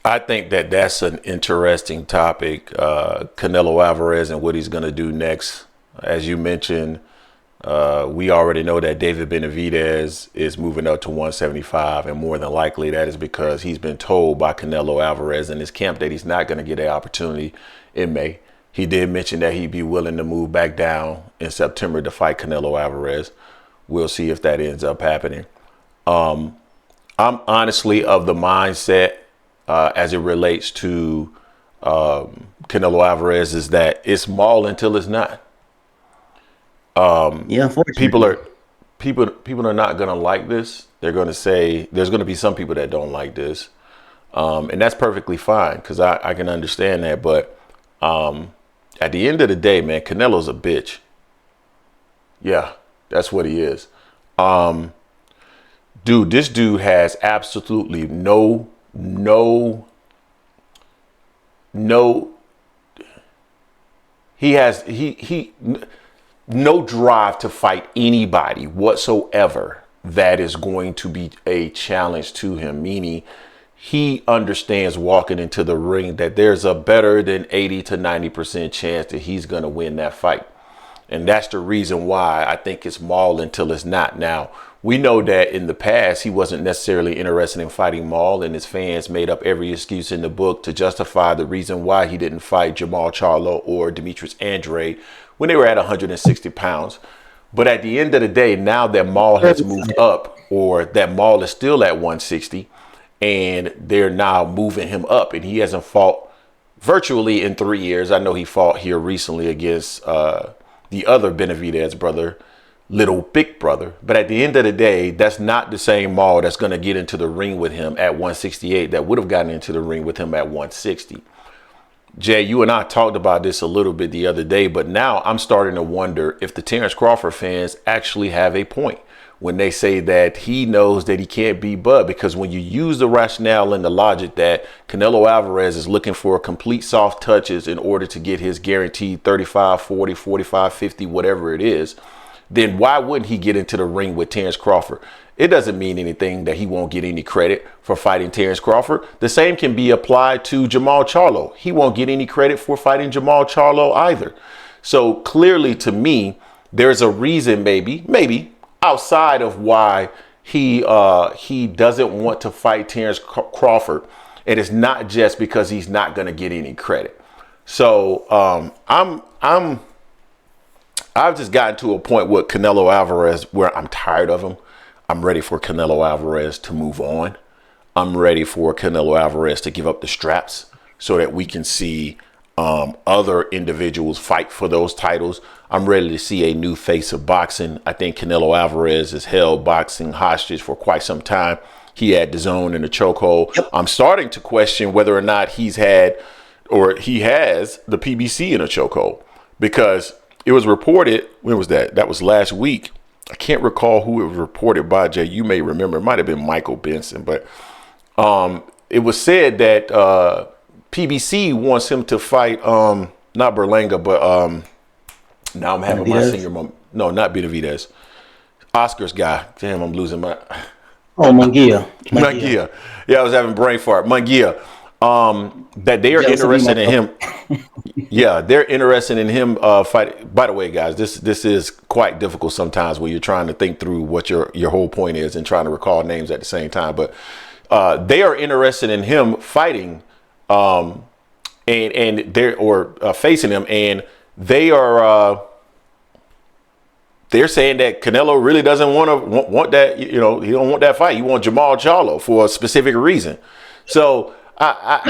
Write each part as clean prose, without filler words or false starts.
I think that that's an interesting topic. Canelo Alvarez and what he's going to do next. As you mentioned, we already know that David Benavidez is moving up to 175, and more than likely that is because he's been told by Canelo Alvarez in his camp that he's not going to get an opportunity in May. He did mention that he'd be willing to move back down in September to fight Canelo Alvarez. We'll see if that ends up happening. I'm honestly of the mindset as it relates to Canelo Alvarez is that it's Maul until it's not. Yeah, unfortunately. People are not going to like this. They're going to say there's going to be some people that don't like this. And that's perfectly fine because I can understand that. But at the end of the day, man, Canelo's a bitch. Yeah, that's what he is. Dude, this dude has absolutely no no drive to fight anybody whatsoever that is going to be a challenge to him, meaning he understands walking into the ring that there's a better than 80 to 90% chance that he's going to win that fight. And that's the reason why I think it's Maul until it's not. Now, we know that in the past, he wasn't necessarily interested in fighting Maul, and his fans made up every excuse in the book to justify the reason why he didn't fight Jamal Charlo or Demetrius Andrade when they were at 160 pounds. But at the end of the day, now that Maul has moved up, or that Maul is still at 160, and they're now moving him up, and he hasn't fought virtually in 3 years. I know he fought here recently against the other Benavidez brother, little big brother. But at the end of the day, that's not the same Maul that's going to get into the ring with him at 168 that would have gotten into the ring with him at 160. Jay, you and I talked about this a little bit the other day, but now I'm starting to wonder if the Terrence Crawford fans actually have a point when they say that he knows that he can't beat Bud, because when you use the rationale and the logic that Canelo Alvarez is looking for complete soft touches in order to get his guaranteed 35, 40, 45, 50, whatever it is, then why wouldn't he get into the ring with Terrence Crawford? It doesn't mean anything that he won't get any credit for fighting Terrence Crawford. The same can be applied to Jamal Charlo. He won't get any credit for fighting Jamal Charlo either. So clearly, to me, there's a reason, maybe outside of why he doesn't want to fight Terrence Crawford, and it's not just because he's not going to get any credit. So I've just gotten to a point with Canelo Alvarez where I'm tired of him. I'm ready for Canelo Alvarez to move on. I'm ready for Canelo Alvarez to give up the straps so that we can see other individuals fight for those titles. I'm ready to see a new face of boxing. I think Canelo Alvarez has held boxing hostage for quite some time. He had the zone in the chokehold. Yep. I'm starting to question whether or not he has the PBC in a chokehold, because it was reported, when was that? That was last week. I can't recall who it was reported by, Jay. You may remember. It might have been Michael Benson. But it was said that PBC wants him to fight, not Berlanga, but now I'm having my senior moment. No, not Benavidez. Oscar's guy. Damn, I'm losing my... Oh, Munguia. Munguia. Yeah, I was having brain fart. Munguia. That they are interested in him. Yeah, they're interested in him fight. By the way, guys, this is quite difficult sometimes when you're trying to think through what your whole point is and trying to recall names at the same time. But they are interested in him fighting, and they're facing him, and they are. They're saying that Canelo really doesn't want that. You know, he don't want that fight. He wants Jamal Charlo for a specific reason. So. I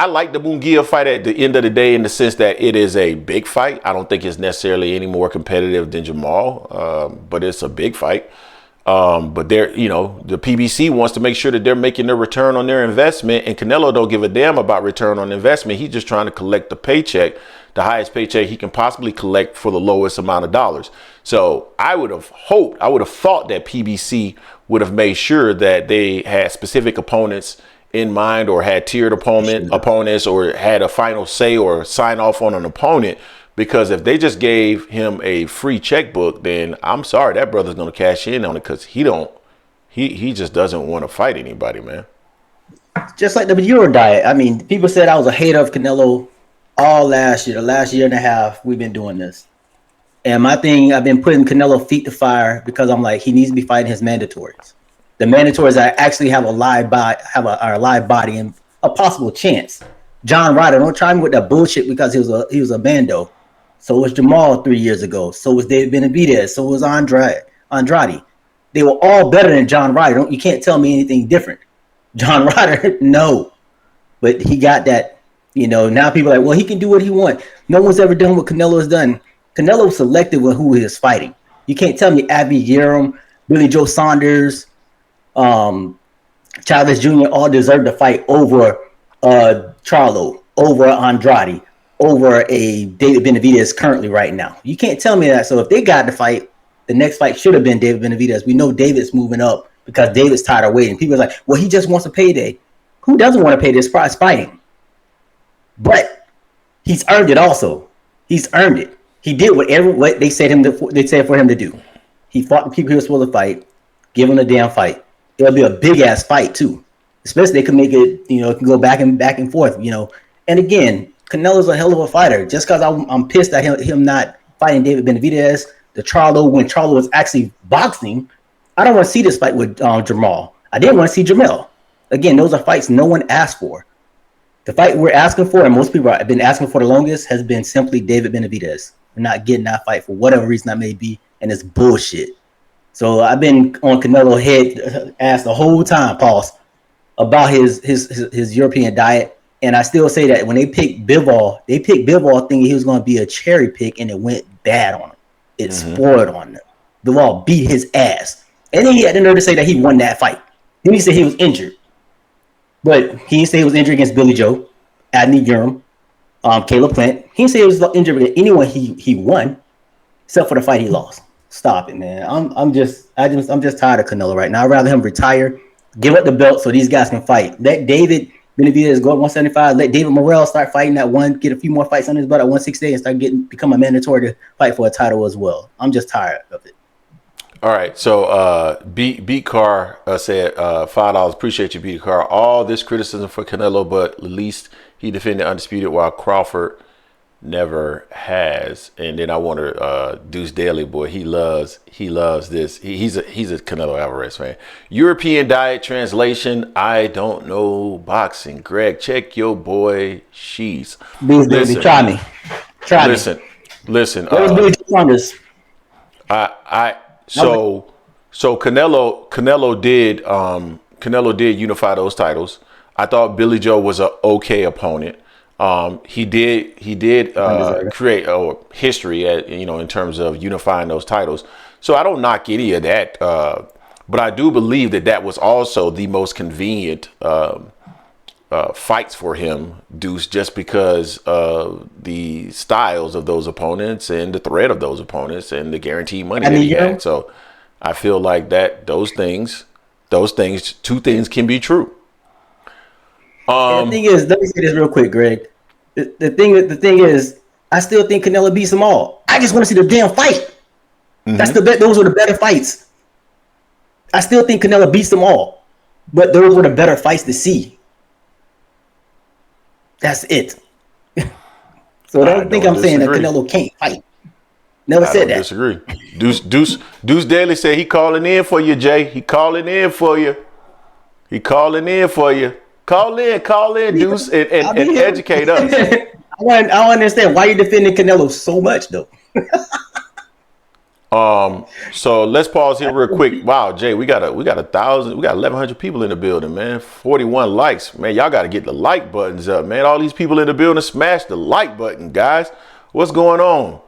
like the Munguia fight at the end of the day in the sense that it is a big fight. I don't think it's necessarily any more competitive than Jamal, but it's a big fight. But the PBC wants to make sure that they're making their return on their investment, and Canelo don't give a damn about return on investment. He's just trying to collect the paycheck, the highest paycheck he can possibly collect for the lowest amount of dollars. So I would have thought that PBC would have made sure that they had specific opponents in mind, or had tiered opponents, or had a final say or sign off on an opponent. Because if they just gave him a free checkbook, then I'm sorry, that brother's going to cash in on it, because he just doesn't want to fight anybody, man. Just like the Euro diet. I mean, people said I was a hater of Canelo all last year. The last year and a half, we've been doing this. And my thing, I've been putting Canelo feet to fire because I'm like, he needs to be fighting his mandatories. The mandatories that actually have a live body, are a live body and a possible chance. John Ryder, don't try me with that bullshit because he was a bando. So was Jamal 3 years ago. So was David Benavidez. So was Andrade. They were all better than John Ryder. You can't tell me anything different. John Ryder, no. But he got that, now people are like, well, he can do what he wants. No one's ever done what Canelo has done. Canelo was selective with who he was fighting. You can't tell me Abby Yerum, Billy Joe Saunders, Chavez Jr. all deserve to fight over Charlo, over Andrade, over a David Benavidez currently right now. You can't tell me that. So if they got to fight, the next fight should have been David Benavidez. We know David's moving up because David's tired of waiting. People are like, well, he just wants a payday. Who doesn't want to pay this price fighting? But he's earned it also. He's earned it. He did what they said for him to do. He fought the people he was supposed to fight. Give him a damn fight. It'll be a big ass fight too. Especially they can make it, it can go back and forth, And again, Canelo's a hell of a fighter. Just because I'm pissed at him not fighting David Benavidez, the Charlo, when Charlo was actually boxing, I don't want to see this fight with Jamal. I didn't want to see Jamel. Again, those are fights no one asked for. The fight we're asking for, and most people have been asking for the longest, has been simply David Benavidez. We're not getting that fight for whatever reason that may be, and it's bullshit. So I've been on Canelo head ass the whole time, pause, about his European diet. And I still say that when they picked Bivol thinking he was going to be a cherry pick, and it went bad on him. It spoiled on him. Bivol beat his ass. And then he had the nerve to say that he won that fight. Then he said he was injured. But he didn't say he was injured against Billy Joe, Adney Urim, Caleb Plant. He didn't say he was injured against anyone he won, except for the fight he lost. Stop it, man. I'm just tired of Canelo right now. I'd rather him retire, give up the belt so these guys can fight. Let David Benavidez go at 175. Let David Morrell start fighting at get a few more fights under his belt at 168 and start become a mandatory to fight for a title as well. I'm just tired of it. All right, so Beat Car said $5. Appreciate you, Beat Car. All this criticism for Canelo, but at least he defended undisputed, while Crawford never has. And then I want to Deuce Daly, boy, he loves this. He's a Canelo Alvarez fan. European diet translation: I don't know boxing. Greg, check your boy Shees. Listen, try me. Listen. What was Billy Joe Saunders? So Canelo did unify those titles. I thought Billy Joe was an okay opponent. He did create a history in terms of unifying those titles. So I don't knock any of that. But I do believe that was also the most convenient fights for him, Deuce, just because of the styles of those opponents and the threat of those opponents and the guaranteed money that he had. So I feel like two things can be true. The thing is, let me say this real quick, Greg. The thing is, I still think Canelo beats them all. I just want to see the damn fight. Those were the better fights. I still think Canelo beats them all, but those were the better fights to see. That's it. So don't think I'm saying that Canelo can't fight. Never said that. Disagree. Deuce Daly said he calling in for you, Jay. He calling in for you. Call in, Deuce, and educate us. I don't understand why you're defending Canelo so much, though. So let's pause here real quick. Wow, Jay, we got 1,100 people in the building, man. 41 likes, man. Y'all got to get the like buttons up, man. All these people in the building, smash the like button, guys. What's going on?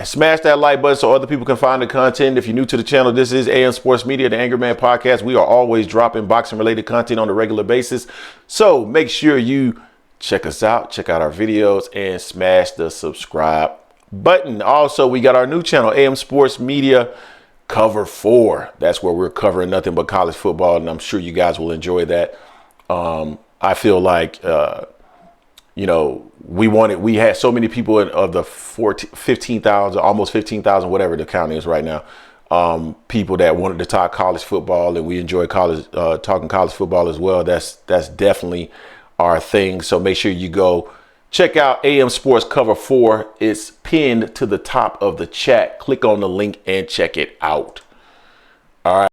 Smash that like button so other people can find the content. If you're new to the channel, this is AM Sports Media, the Angry Man Podcast. We are always dropping boxing related content on a regular basis. So make sure you check us out, check out our videos, and smash the subscribe button. Also, we got our new channel, AM Sports Media Cover 4. That's where we're covering nothing but college football, and I'm sure you guys will enjoy that. I feel like we had so many people of the 15,000, almost 15,000, whatever the count is right now, people that wanted to talk college football, and we enjoy talking college football as well. That's definitely our thing. So make sure you go check out AM Sports Cover 4. It's pinned to the top of the chat. Click on the link and check it out. All right.